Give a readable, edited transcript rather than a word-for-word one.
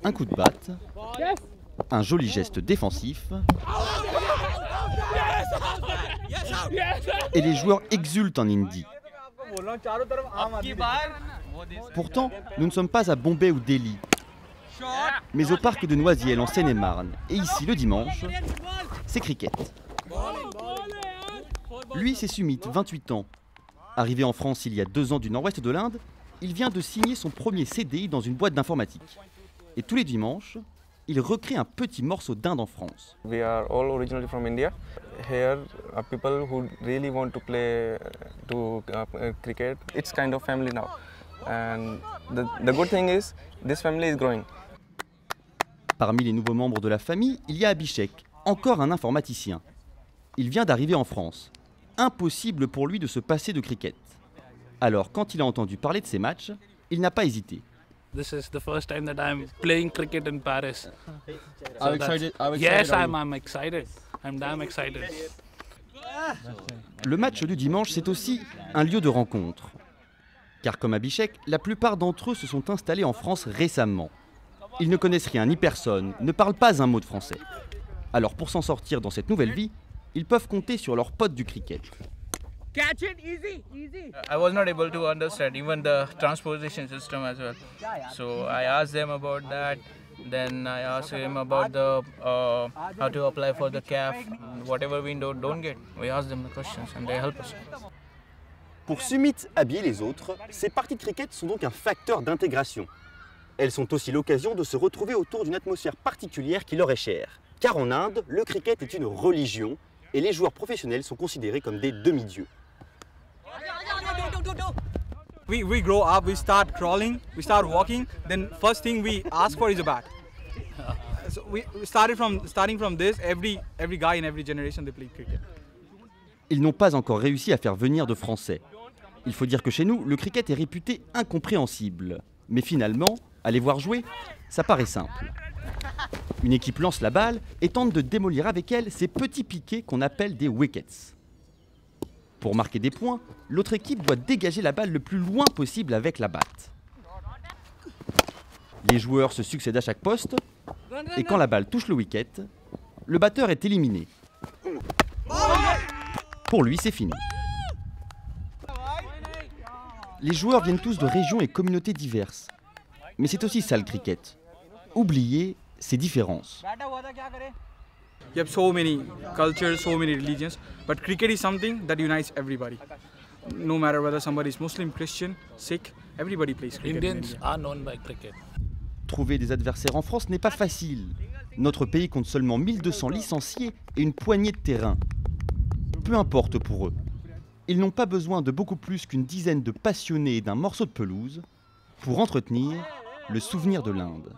Un coup de batte, un joli geste défensif, et les joueurs exultent en hindi. Pourtant, nous ne sommes pas à Bombay ou Delhi, mais au parc de Noisiel en Seine-et-Marne. Et ici, le dimanche, c'est cricket. Lui, c'est Sumit, 28 ans. Arrivé en France il y a 2 ans du nord-ouest de l'Inde, il vient de signer son premier CDI dans une boîte d'informatique. Et tous les dimanches, il recrée un petit morceau d'Inde en France. We are all originally from India. Here are people who really want to play cricket. It's kind of family now. And the good thing is, this family is growing. Parmi les nouveaux membres de la famille, il y a Abhishek, encore un informaticien. Il vient d'arriver en France. Impossible pour lui de se passer de cricket. Alors, quand il a entendu parler de ces matchs, il n'a pas hésité. This is the first time that I'm playing cricket in Paris. Are you excited? Yes, I'm excited. I'm damn excited. Le match du dimanche, c'est aussi un lieu de rencontre. Car comme Abhishek, la plupart d'entre eux se sont installés en France récemment. Ils ne connaissent rien ni personne, ne parlent pas un mot de français. Alors pour s'en sortir dans cette nouvelle vie, ils peuvent compter sur leurs potes du cricket. Catch it, easy, easy. I was not able to understand even the transposition system as well. So I asked them about that. Then I asked him about the how to apply for the CAF. Whatever we don't get, we ask them the questions and they help us. Pour Sumit, Abhi et les autres, ces parties de cricket sont donc un facteur d'intégration. Elles sont aussi l'occasion de se retrouver autour d'une atmosphère particulière qui leur est chère. Car en Inde, le cricket est une religion et les joueurs professionnels sont considérés comme des demi-dieux. We grow up, we start crawling, we start walking, then first thing we ask for is a bat. So we starting from this, every guy in every generation they play cricket. Ils n'ont pas encore réussi à faire venir de Français. Il faut dire que chez nous, le cricket est réputé incompréhensible. Mais finalement, à les voir jouer, ça paraît simple. Une équipe lance la balle et tente de démolir avec elle ces petits piquets qu'on appelle des wickets. Pour marquer des points, l'autre équipe doit dégager la balle le plus loin possible avec la batte. Les joueurs se succèdent à chaque poste et quand la balle touche le wicket, le batteur est éliminé. Pour lui, c'est fini. Les joueurs viennent tous de régions et communautés diverses. Mais c'est aussi ça le cricket. Oublier ces différences. You have so many cultures, so many religions, but cricket is something that unites everybody. No matter whether somebody is Muslim, Christian, Sikh, everybody plays cricket. Indians are known by cricket. Trouver des adversaires en France n'est pas facile. Notre pays compte seulement 1200 licenciés et une poignée de terrains. Peu importe pour eux. Ils n'ont pas besoin de beaucoup plus qu'une dizaine de passionnés et d'un morceau de pelouse pour entretenir le souvenir de l'Inde.